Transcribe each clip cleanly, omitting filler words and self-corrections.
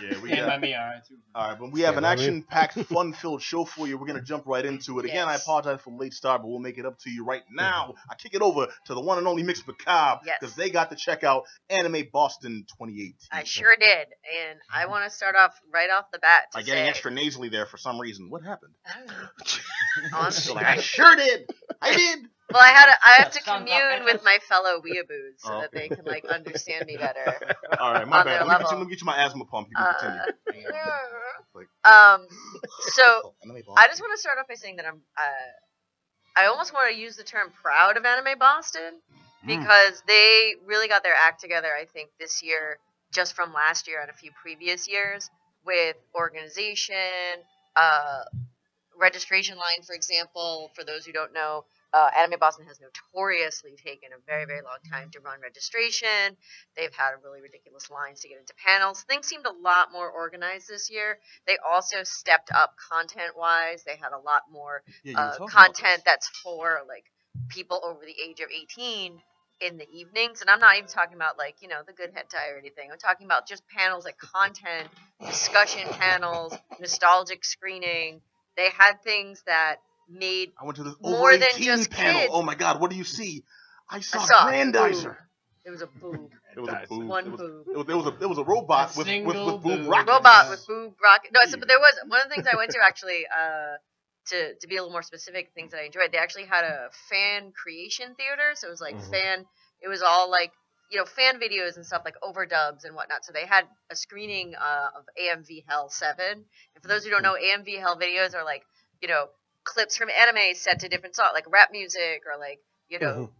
Yeah, we And got. by me, alright too. All right, but we have an action-packed, fun-filled show for you. We're gonna jump right into it. Again, I apologize for the late start, but we'll make it up to you right now. I kick it over to the one and only Mix Macabre because they got to check out Anime Boston 2018. I sure did, and I want to start off right off the bat By getting extra nasally there for some reason. What happened? I don't know. Honestly, I sure did. I did. Well, I had to commune with my fellow weeaboos so that they can like understand me better. All right, my bad. Let me get you my asthma pump. You can continue. So I just want to start off by saying that I almost want to use the term proud of Anime Boston because they really got their act together, I think, this year, just from last year and a few previous years, with organization, registration line, for example. For those who don't know, Anime Boston has notoriously taken a very, very long time to run registration. They've had really ridiculous lines to get into panels. Things seemed a lot more organized this year. They also stepped up content-wise. They had a lot more content that's for like people over the age of 18 in the evenings. And I'm not even talking about like, you know, the good hentai or anything. I'm talking about just panels like content, discussion panels, nostalgic screening. They had things that made I went to this more over than 18 just panel. kids. Oh my God, what do you see? I saw Grandizer. It was a boob. It was a boob. One boob. It was a robot with boob rockets. Robot with boob rocket. No, but there was one of the things I went to actually. To be a little more specific, things that I enjoyed. They actually had a fan creation theater, so it was like It was all like, you know, fan videos and stuff like overdubs and whatnot. So they had a screening of AMV Hell 7. And for those who don't know, AMV Hell videos are like, you know, clips from anime set to different songs, like rap music or like, you know,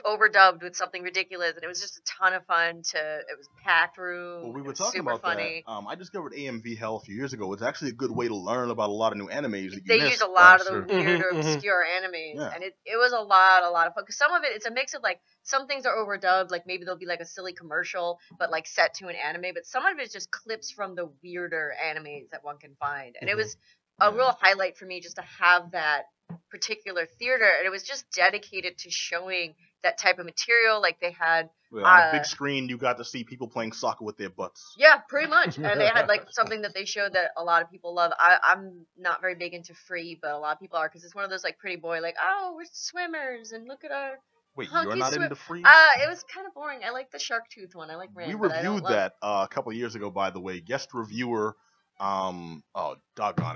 overdubbed with something ridiculous. And it was just a ton of fun. It was packed room. Well, we were talking about that. I discovered AMV Hell a few years ago. It's actually a good way to learn about a lot of new animes that you missed. Use a lot of the weird or obscure animes. And it was a lot of fun. Because some of it's a mix of like, some things are overdubbed, like maybe there'll be like a silly commercial, but like set to an anime. But some of it is just clips from the weirder animes that one can find. And it was a real highlight for me just to have that particular theater. And it was just dedicated to showing that type of material. Like they had on a big screen, you got to see people playing soccer with their butts. Yeah, pretty much. And they had like something that they showed that a lot of people love. I'm not very big into free, but a lot of people are, because it's one of those like pretty boy, like, oh, we're swimmers and look at our Wait, you're not into free? It was kind of boring. I like the shark tooth one. I like Rand. We reviewed that a couple of years ago, by the way. Guest reviewer, doggone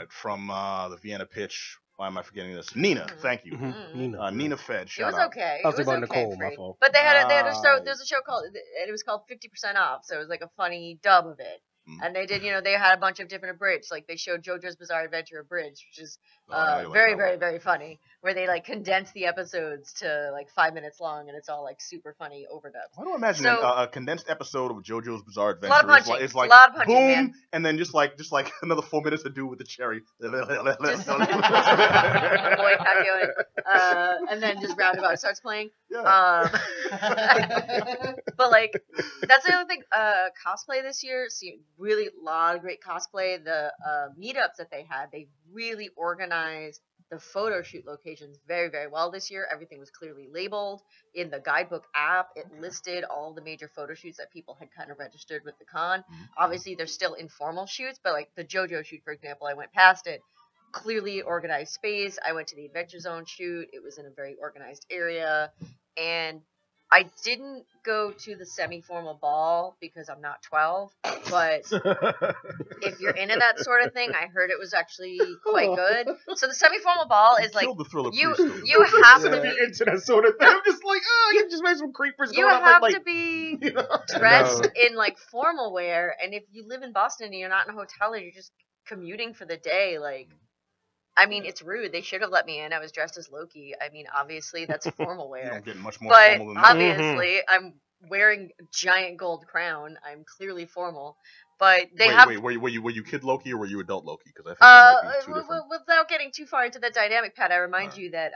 it, from the Vienna Pitch. Why am I forgetting this? Nina, thank you. Nina Fed. It was okay. I was about Nicole, my fault. But they had a show. There's a show called, and it was called 50% Off. So it was like a funny dub of it. And they did, they had a bunch of different abridged. Like they showed JoJo's Bizarre Adventure abridged, which is very, very, very funny. Where they like condense the episodes to like 5 minutes long, and it's all like super funny overdubs. I don't imagine a condensed episode of JoJo's Bizarre Adventure. A lot of punching. It's like a lot of punching, boom, man. and then just like another 4 minutes to do with the cherry. And then just roundabout starts playing. Yeah. But like that's the other thing. Cosplay this year, really a lot of great cosplay. The meetups that they had, they really organized the photo shoot locations very, very well this year. Everything was clearly labeled in the guidebook app. It listed all the major photo shoots that people had kind of registered with the con. Obviously, there's still informal shoots, but like the JoJo shoot, for example, I went past it. Clearly organized space. I went to the Adventure Zone shoot. It was in a very organized area. And I didn't go to the semi-formal ball because I'm not 12, but if you're into that sort of thing, I heard it was actually quite good. So the semi-formal ball is like, you have to be into that sort of thing. I'm just like, you just made some creepers. You have to be dressed in like formal wear, and if you live in Boston and you're not in a hotel and you're just commuting for the day, like, I mean, it's rude. They should have let me in. I was dressed as Loki. I mean, obviously, that's formal wear. You don't get much more but formal than that. obviously, I'm wearing a giant gold crown. I'm clearly formal. But they were you Kid Loki or were you adult Loki? Because I think that might be two different. Without getting too far into the dynamic, Pat, I remind you that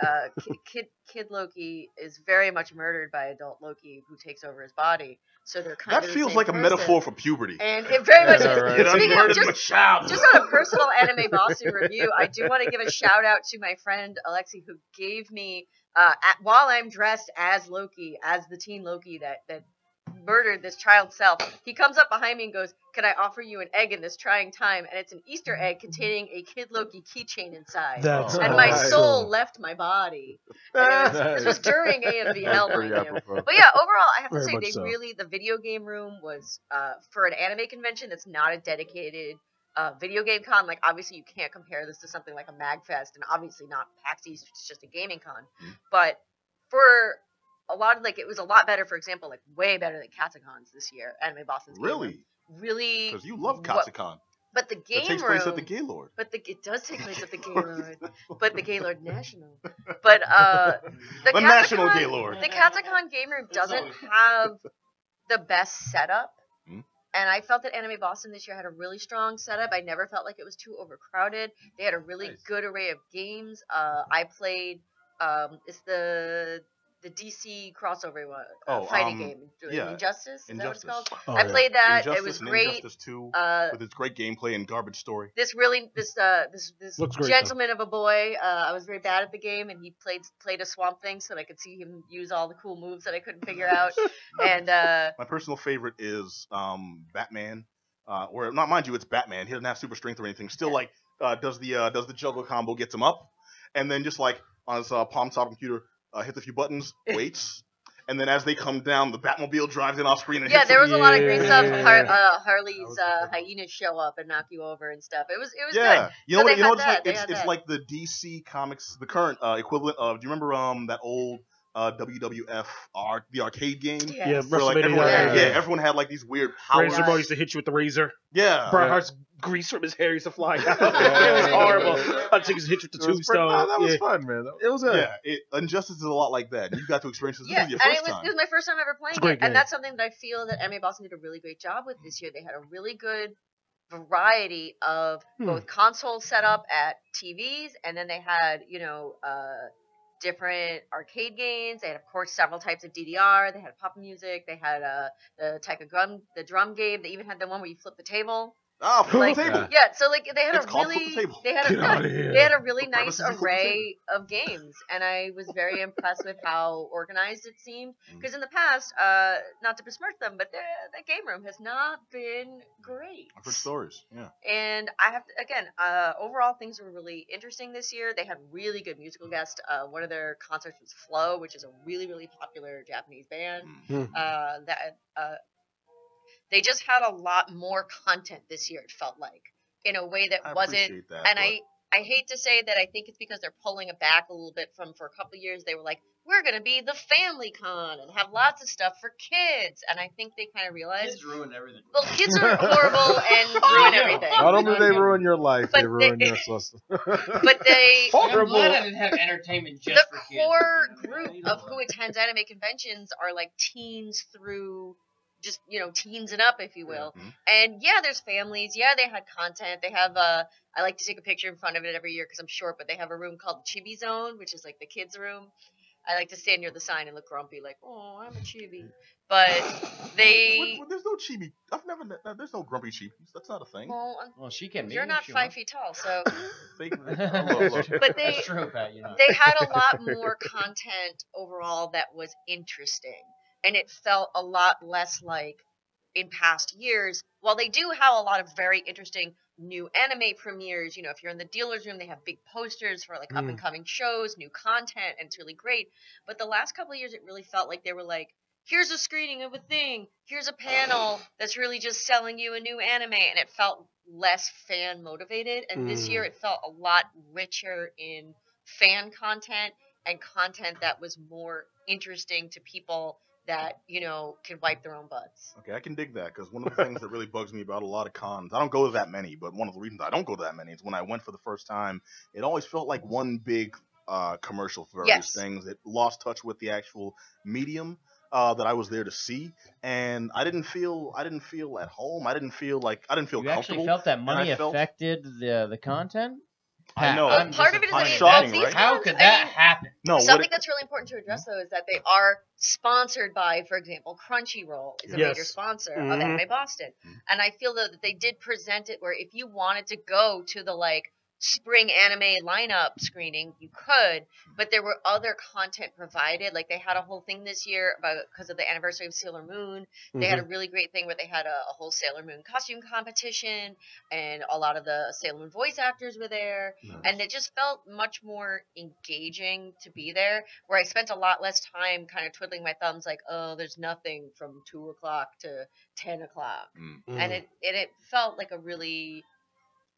Kid Loki is very much murdered by adult Loki, who takes over his body. So they're kind of that feels like a metaphor for puberty. And it very much is. Right. Speaking of just on a personal Anime Boston review, I do want to give a shout out to my friend Alexi, who gave me while I'm dressed as Loki, as the teen Loki that murdered this child self. He comes up behind me and goes, "Can I offer you an egg in this trying time?" And it's an Easter egg containing a Kid Loki keychain inside. And my soul left my body. This was during AMV Hell, mind you. But yeah, overall, I have to say, the video game room was, for an anime convention that's not a dedicated video game con. Like, obviously, you can't compare this to something like a MagFest, and obviously not PAX East, which is just a gaming con. But for a lot of, like, it was a lot better, for example, like, way better than Katsucons this year, Anime Boston's Really? Really? Because you love Katsucon. But the game room... It takes place at the Gaylord. But it does take place at the Gaylord. But the Gaylord National. But, the National Gaylord. The Katsucon game room doesn't have the best setup. And I felt that Anime Boston this year had a really strong setup. I never felt like it was too overcrowded. They had a really good array of games. I played, it's the DC crossover one, fighting game. Injustice? Is that what it's called? I played that. Injustice, it was great. Injustice 2, with its great gameplay and garbage story. This gentleman of a boy, I was very bad at the game, and he played a Swamp Thing so that I could see him use all the cool moves that I couldn't figure out. And my personal favorite is Batman. Or not, mind you, it's Batman. He doesn't have super strength or anything. Still, does the juggle combo, gets him up, and then just like on his palm top computer. Hits a few buttons, waits, and then as they come down, the Batmobile drives in off screen and hits there was a lot of great stuff. Harley's hyenas show up and knock you over and stuff. It was good. You know what? It's like the DC Comics, the current equivalent of. Do you remember that old WWF the arcade game? Yeah, everyone had like these weird powers. Razor Boy used to hit you with the razor. Yeah, Bret Hart's grease from his hair used to fly out. It was horrible. Undertaker used to hit you with the tombstone. That was fun, man. It was Injustice is a lot like that. You got to experience this. Yeah, this was your first time. It was my first time ever playing it, and that's something that I feel that Anime Boston did a really great job with this year. They had a really good variety of both console setup at TVs, and then they had different arcade games. They had, of course, several types of DDR. They had pop music. They had the drum game. They even had the one where you flip the table. Oh, flip the table. Yeah, so they had they had a really nice array of games, and I was very impressed with how organized it seemed. Because in the past, not to besmirch them, but the game room has not been great. I've heard stories, yeah. And I have to, again, overall things were really interesting this year. They had really good musical guests. One of their concerts was Flow, which is a really, really popular Japanese band. They just had a lot more content this year, it felt like, in a way that wasn't. I hate to say that I think it's because they're pulling it back a little bit from, for a couple of years, they were like, we're going to be the family con and have lots of stuff for kids. And I think they kind of realized. Kids ruin everything. Well, kids are horrible and ruin everything. Not only do they ruin your life, they ruin your system. But they. I'm glad I didn't have entertainment just for kids. The core group of who attends anime conventions are like teens through. Just, teens and up, if you will. Mm-hmm. And there's families. Yeah, they had content. They have I like to take a picture in front of it every year because I'm short, but they have a room called Chibi Zone, which is like the kids' room. I like to stand near the sign and look grumpy, like, oh, I'm a chibi. But they... There's no chibi. There's no grumpy chibis. That's not a thing. Well, she can be. You're not 5 feet tall, so... But That's true, Pat, they had a lot more content overall that was interesting. And it felt a lot less like in past years. While they do have a lot of very interesting new anime premieres, if you're in the dealer's room, they have big posters for like up and coming shows, new content, and it's really great. But the last couple of years, it really felt like they were like, here's a screening of a thing, here's a panel that's really just selling you a new anime, and it felt less fan motivated. And this year, it felt a lot richer in fan content and content that was more interesting to people that, can wipe their own butts. Okay, I can dig that, because one of the things that really bugs me about a lot of cons, I don't go to that many, but one of the reasons I don't go to that many is when I went for the first time, it always felt like one big commercial for various things. It lost touch with the actual medium that I was there to see, and I didn't feel at home. I didn't feel comfortable. You actually felt that money affected the content? I know. Part of it is shocking, right? How could that happen? No, something that's really important to address, though, is that they are sponsored by, for example, Crunchyroll is a major sponsor of Anime Boston. And I feel that they did present it where if you wanted to go to the, spring anime lineup screening, you could, but there were other content provided. Like they had a whole thing this year because of the anniversary of Sailor Moon. They had a really great thing where they had a whole Sailor Moon costume competition, and a lot of the Sailor Moon voice actors were there, and it just felt much more engaging to be there, where I spent a lot less time kind of twiddling my thumbs like, oh, there's nothing from 2 o'clock to 10 o'clock. And it felt like a really,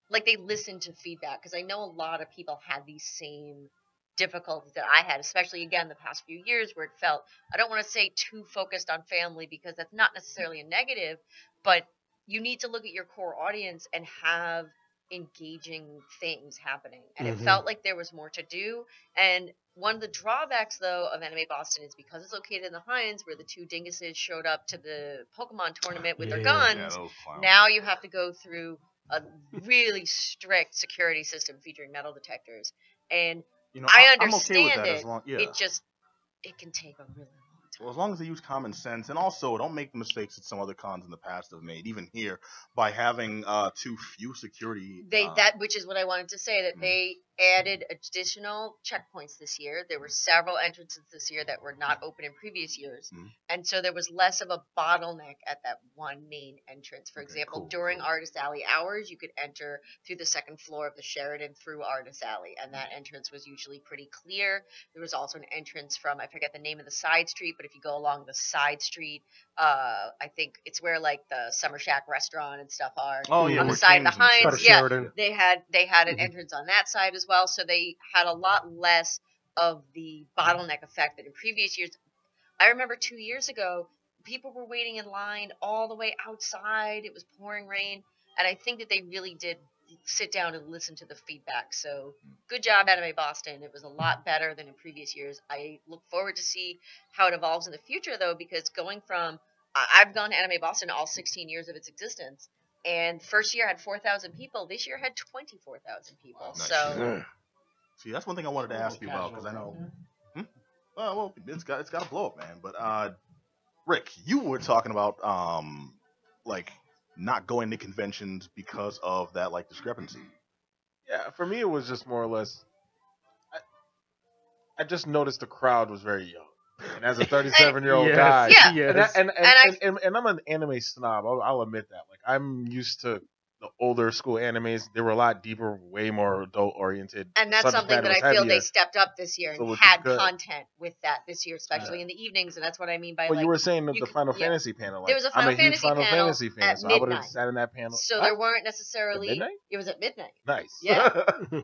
like they listened to feedback, because I know a lot of people had these same difficulties that I had, especially again the past few years, where it felt, I don't want to say too focused on family, because that's not necessarily a negative, but you need to look at your core audience and have engaging things happening, and it felt like there was more to do. And one of the drawbacks though of Anime Boston is because it's located in the Hines, where the two dinguses showed up to the Pokemon tournament with their guns. Now you have to go through a really strict security system featuring metal detectors, and I understand I'm okay with that it can take a really long time. Well, as long as they use common sense, and also don't make the mistakes that some other cons in the past have made, even here, by having too few security. Which is what I wanted to say, that they added additional checkpoints this year. There were several entrances this year that were not open in previous years, and so there was less of a bottleneck at that one main entrance. For example, during Artist Alley hours, you could enter through the second floor of the Sheridan through Artist Alley, and that entrance was usually pretty clear. There was also an entrance from, I forget the name of the side street, but if you go along the side street, I think it's where like the Summer Shack restaurant and stuff are. On the side of the Hines, they had an entrance on that side as well, so they had a lot less of the bottleneck effect that in previous years. I remember 2 years ago, people were waiting in line all the way outside. It was pouring rain, and I think that they really did sit down and listen to the feedback. So good job, Anime Boston. It was a lot better than in previous years. I look forward to see how it evolves in the future, though, because going from I've gone to Anime Boston all 16 years of its existence, and first year had 4,000 people. This year had 24,000 people. Wow, nice. So, see, that's one thing I wanted to ask you about, because I know. Well, it's got to blow up, man. But Rick, you were talking about like not going to conventions because of that like discrepancy. Yeah, for me it was just more or less. I just noticed the crowd was very young. And as a 37-year-old guy, and I'm an anime snob. I'll admit that. Like I'm used to the older school animes. They were a lot deeper, way more adult oriented. And that's something that I feel they stepped up this year and had content with that this year, especially in the evenings. And that's what I mean by. Well, you were saying the Final Fantasy panel. Like, there was a Final Fantasy fan, so I would have sat in that panel. So there weren't necessarily. At midnight? It was at midnight. Nice. Yeah.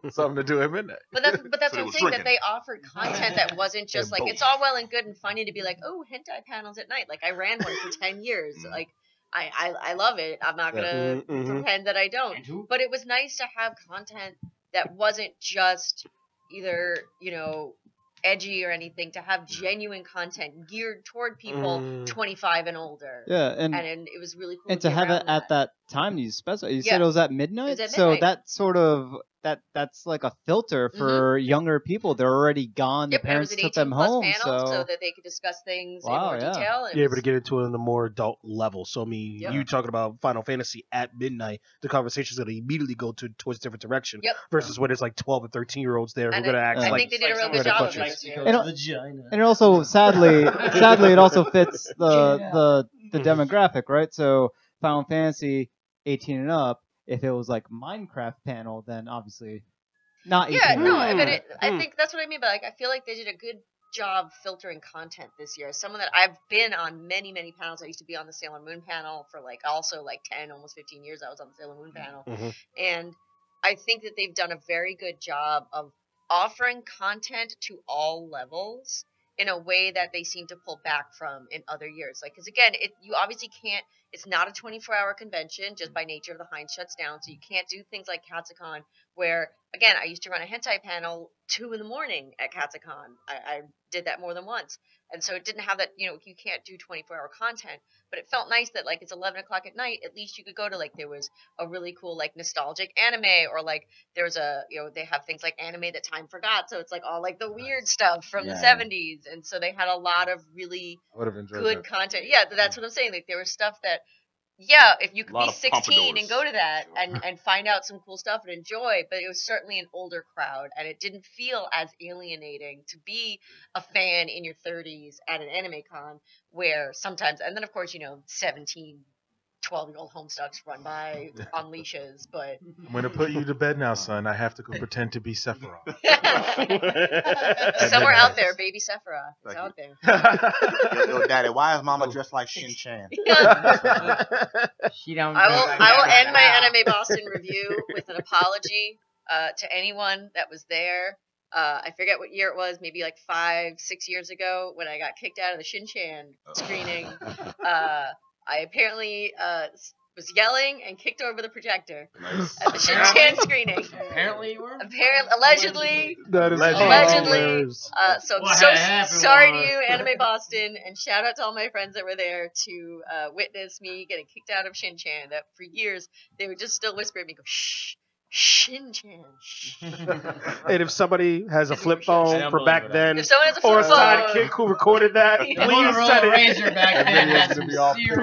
Something to do at midnight. But that's what I'm saying, that they offered content that wasn't just like, it's all well and good and funny to be like, oh, hentai panels at night. Like I ran one for 10 years. Like. I love it. I'm not going to pretend that I don't. But it was nice to have content that wasn't just either, edgy or anything, to have genuine content geared toward people 25 and older. Yeah, and it was really cool. And to have it at that time you specified. You said it was at midnight? So that sort of that's like a filter for younger people. They're already gone. The parents took them home, so that they could discuss things in more detail. You're able to get into it on a more adult level. So I mean, you talking about Final Fantasy at midnight, the conversation's going to immediately go towards a different direction. Versus when it's like 12 and 13 year-olds there who are going to act I like. think they did a real good job of it. And it also sadly it also fits the demographic, right? So Final Fantasy 18 and up. If it was like Minecraft panel, then obviously not. Yeah, no, but I think that's what I mean. But like, I feel like they did a good job filtering content this year. As someone that I've been on many panels. I used to be on the Sailor Moon panel for also 10, almost 15 years. I was on the Sailor Moon panel, and I think that they've done a very good job of offering content to all levels in a way that they seem to pull back from in other years. Like, because again, you obviously can't. It's not a 24-hour convention just by nature of the Hines shuts down, so you can't do things like Katsucon, where, again, I used to run a hentai panel 2 a.m. at Katsucon. I did that more than once. And so it didn't have that, you can't do 24-hour content, but it felt nice that, it's 11 o'clock at night, at least you could go to, there was a really cool, nostalgic anime, or, there was they have things like Anime That Time Forgot, so it's, all, the weird stuff from the 70s, and so they had a lot of really good content. Yeah, that's what I'm saying. There was stuff that Yeah, if you could be 16 and go to that and find out some cool stuff and enjoy, but it was certainly an older crowd, and it didn't feel as alienating to be a fan in your 30s at an anime con, where sometimes, and then of course, 17, 12-year-old homestucks run by on leashes, but... I'm going to put you to bed now, son. I have to go pretend to be Sephiroth. Somewhere out there, baby Sephiroth is out there. Yo, Daddy, why is Mama dressed like Shin-Chan? She don't. I will end my Anime Boston review with an apology to anyone that was there. I forget what year it was, maybe like 5-6 years ago, when I got kicked out of the Shin-Chan screening. I apparently was yelling and kicked over the projector at the Shin-Chan screening. Apparently you were? Allegedly. That is allegedly. So I'm so sorry to you, Anime Boston, and shout out to all my friends that were there to witness me getting kicked out of Shin-Chan. That for years, they would just still whisper at me, go, shh. Shin-Chan. And if somebody has a flip phone for back then, or a sidekick who recorded that, please send it. Back then,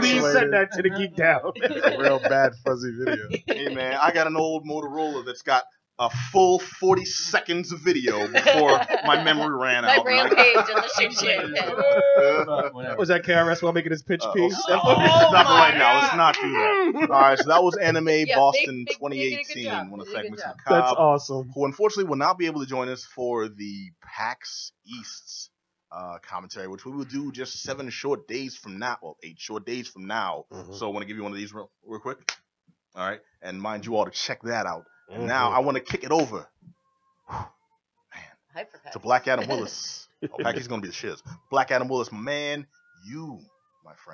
please send that to the Geek Down. A real bad fuzzy video. Hey man, I got an old Motorola that's got a full 40 seconds of video before my memory ran out. My rampage on the Shin-Chan. Was that KRS while making his pitch piece? Stop right now. Let's not do that. All right, so that was Anime Boston 2018. Want to thank Mr. Cobb, that's awesome. who unfortunately will not be able to join us for the PAX East's commentary, which we will do just 7 short days from now. Well, 8 short days from now. So I want to give you one of these real quick. All right, and mind you all to check that out. And now I want to kick it over, man, to Black Adam Willis. He's going to be the shiz. Black Adam Willis, man, you, my friend.